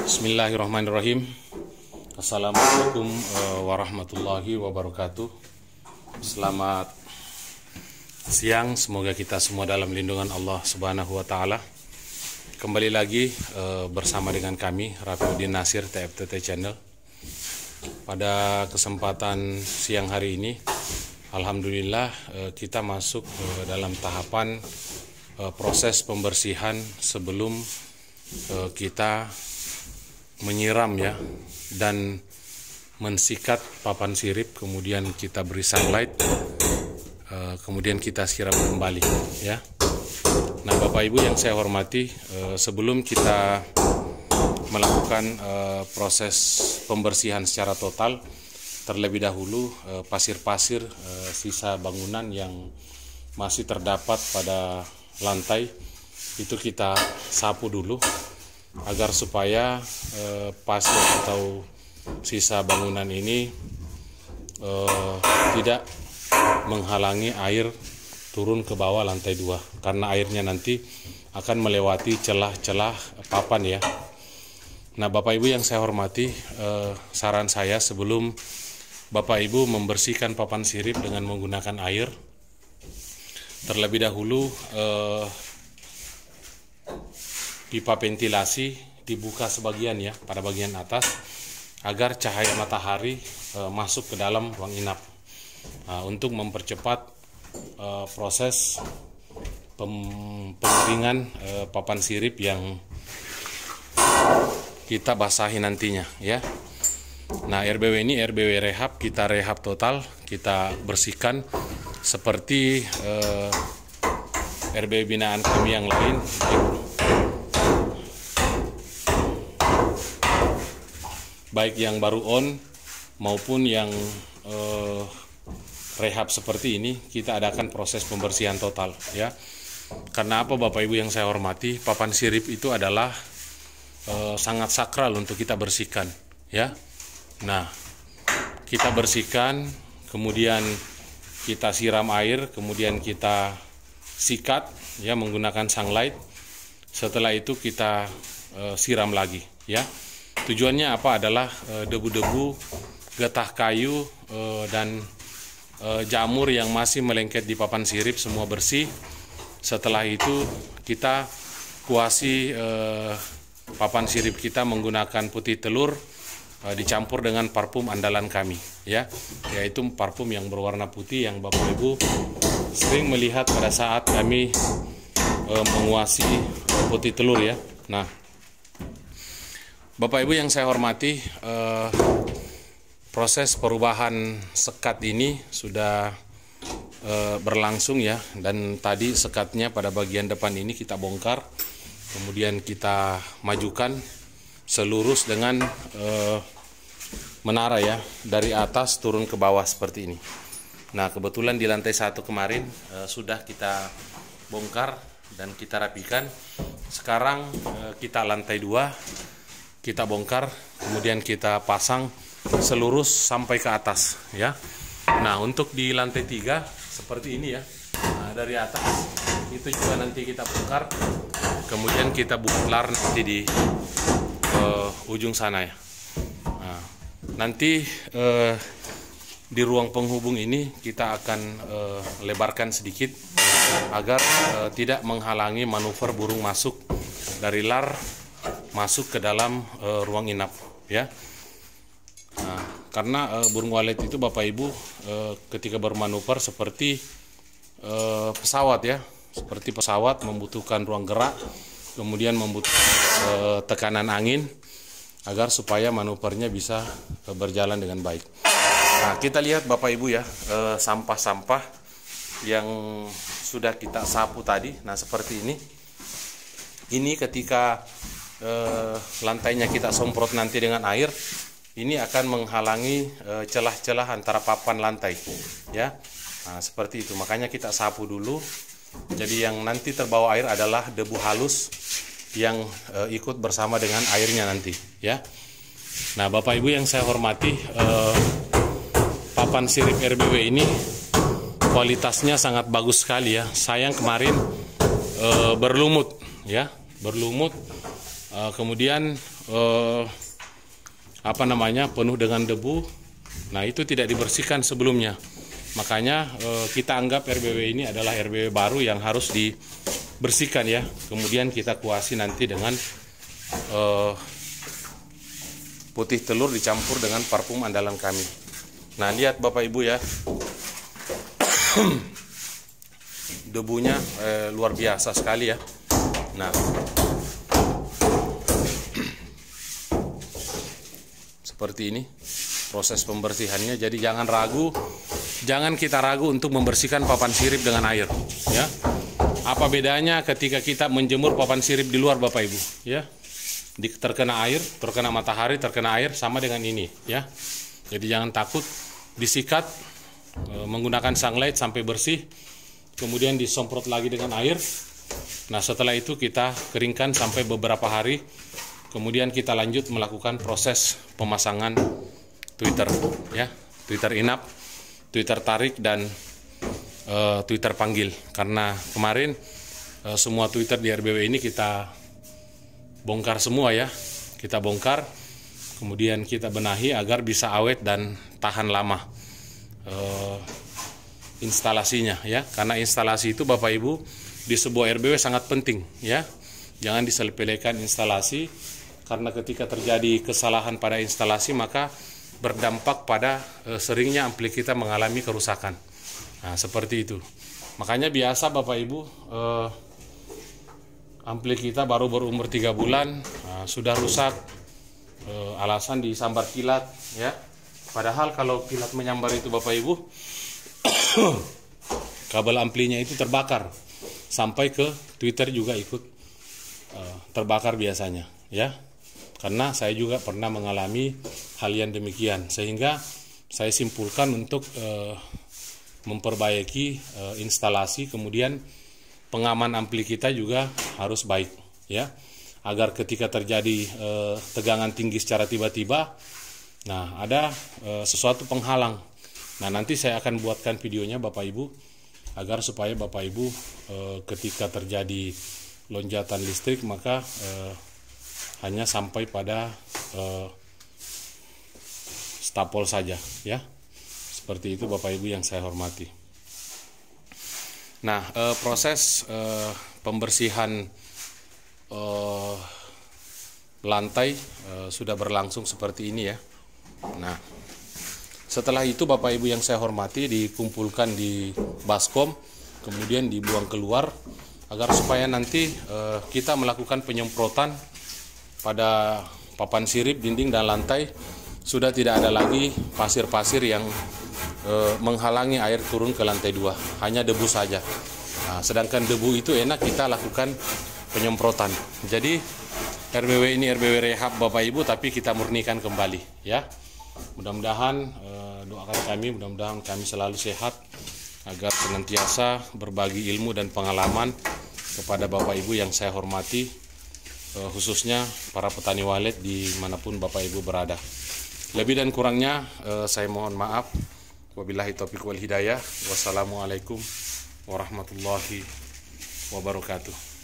Bismillahirrahmanirrahim. Assalamualaikum warahmatullahi wabarakatuh. Selamat siang, semoga kita semua dalam lindungan Allah Subhanahu wa Ta'ala. Kembali lagi bersama dengan kami, Rafiuddin Nasir, TFTT Channel. Pada kesempatan siang hari ini, alhamdulillah kita masuk dalam tahapan proses pembersihan sebelum kita menyiram ya dan mensikat papan sirip, kemudian kita beri sunlight, kemudian kita siram kembali ya. Nah, Bapak Ibu yang saya hormati, sebelum kita melakukan proses pembersihan secara total, terlebih dahulu pasir-pasir sisa bangunan yang masih terdapat pada lantai itu kita sapu dulu, agar supaya pasir atau sisa bangunan ini tidak menghalangi air turun ke bawah lantai 2, karena airnya nanti akan melewati celah-celah papan ya. Nah, Bapak Ibu yang saya hormati, saran saya sebelum Bapak Ibu membersihkan papan sirip dengan menggunakan air, terlebih dahulu pipa ventilasi dibuka sebagian ya, pada bagian atas, agar cahaya matahari masuk ke dalam ruang inap, untuk mempercepat proses pengeringan papan sirip yang kita basahi nantinya ya. Nah, RBW ini RBW rehab, kita rehab total, kita bersihkan seperti RBW binaan kami yang lain, baik yang baru on maupun yang rehab seperti ini, kita adakan proses pembersihan total ya. Karena apa, Bapak Ibu yang saya hormati, papan sirip itu adalah sangat sakral untuk kita bersihkan ya. Nah, kita bersihkan, kemudian kita siram air, kemudian kita sikat ya menggunakan sunlight. Setelah itu kita siram lagi ya. Tujuannya apa? Adalah debu-debu, getah kayu, dan jamur yang masih melengket di papan sirip semua bersih. Setelah itu kita kuasi papan sirip kita menggunakan putih telur dicampur dengan parfum andalan kami ya, yaitu parfum yang berwarna putih yang Bapak Ibu sering melihat pada saat kami menguasi putih telur ya. Nah, Bapak Ibu yang saya hormati, proses perubahan sekat ini sudah berlangsung ya, dan tadi sekatnya pada bagian depan ini kita bongkar, kemudian kita majukan selurus dengan menara ya, dari atas turun ke bawah seperti ini. Nah, kebetulan di lantai 1 kemarin sudah kita bongkar dan kita rapikan. Sekarang kita lantai 2 kita bongkar, kemudian kita pasang selurus sampai ke atas ya. Nah, untuk di lantai 3 seperti ini ya. Nah, dari atas itu juga nanti kita bongkar, kemudian kita bongkar nanti di ujung sana ya. Nah, nanti di ruang penghubung ini kita akan lebarkan sedikit agar tidak menghalangi manuver burung masuk dari lar masuk ke dalam ruang inap ya. Nah, karena burung walet itu Bapak Ibu ketika bermanuver seperti pesawat ya, seperti pesawat membutuhkan ruang gerak, kemudian membutuhkan tekanan angin agar supaya manuvernya bisa berjalan dengan baik. Nah, kita lihat Bapak Ibu ya, sampah-sampah yang sudah kita sapu tadi. Nah, seperti ini. Ini ketika lantainya kita semprot nanti dengan air, ini akan menghalangi celah-celah antara papan lantai ya. Nah, seperti itu, makanya kita sapu dulu. Jadi yang nanti terbawa air adalah debu halus yang ikut bersama dengan airnya nanti ya. Nah, Bapak Ibu yang saya hormati, papan sirip RBW ini kualitasnya sangat bagus sekali ya. Sayang kemarin berlumut ya, berlumut. Kemudian penuh dengan debu. Nah, itu tidak dibersihkan sebelumnya. Makanya kita anggap RBW ini adalah RBW baru yang harus dibersihkan ya. Kemudian kita kuasi nanti dengan putih telur dicampur dengan parfum andalan kami. Nah, lihat Bapak Ibu ya. Debunya luar biasa sekali ya. Nah, seperti ini proses pembersihannya. Jadi jangan kita ragu untuk membersihkan papan sirip dengan air ya. Apa bedanya ketika kita menjemur papan sirip di luar Bapak Ibu ya? Terkena air, terkena matahari, terkena air, sama dengan ini ya. Jadi jangan takut, disikat menggunakan sunlight sampai bersih, kemudian disemprot lagi dengan air. Nah, setelah itu kita keringkan sampai beberapa hari, kemudian kita lanjut melakukan proses pemasangan Twitter ya, Twitter inap, Twitter tarik, dan Twitter panggil. Karena kemarin semua Twitter di RBW ini kita bongkar semua ya, kita bongkar, kemudian kita benahi agar bisa awet dan tahan lama instalasinya ya. Karena instalasi itu Bapak Ibu di sebuah RBW sangat penting ya. Jangan disepelekan instalasi, karena ketika terjadi kesalahan pada instalasi maka berdampak pada seringnya ampli kita mengalami kerusakan. Nah, seperti itu. Makanya biasa Bapak Ibu ampli kita baru berumur 3 bulan sudah rusak, alasan disambar kilat ya. Padahal kalau kilat menyambar itu Bapak Ibu kabel amplinya itu terbakar, sampai ke Twitter juga ikut terbakar biasanya ya. Karena saya juga pernah mengalami hal yang demikian, sehingga saya simpulkan untuk memperbaiki instalasi, kemudian pengaman ampli kita juga harus baik ya, agar ketika terjadi tegangan tinggi secara tiba-tiba, nah ada sesuatu penghalang. Nah, nanti saya akan buatkan videonya Bapak Ibu, agar supaya Bapak Ibu ketika terjadi lonjakan listrik maka hanya sampai pada stapol saja ya. Seperti itu Bapak Ibu yang saya hormati. Nah, proses pembersihan lantai sudah berlangsung seperti ini ya. Nah, setelah itu Bapak Ibu yang saya hormati, dikumpulkan di baskom, kemudian dibuang keluar, agar supaya nanti kita melakukan penyemprotan pada papan sirip, dinding, dan lantai. Sudah tidak ada lagi pasir-pasir yang menghalangi air turun ke lantai 2, hanya debu saja. Nah, sedangkan debu itu enak kita lakukan penyemprotan. Jadi RBW ini RBW rehab Bapak Ibu, tapi kita murnikan kembali ya. Mudah-mudahan doakan kami, mudah-mudahan kami selalu sehat, agar senantiasa berbagi ilmu dan pengalaman kepada Bapak Ibu yang saya hormati, khususnya para petani walet dimanapun Bapak Ibu berada. Lebih dan kurangnya saya mohon maaf. Wabillahi taufiq wal hidayah. Wassalamualaikum warahmatullahi wabarakatuh.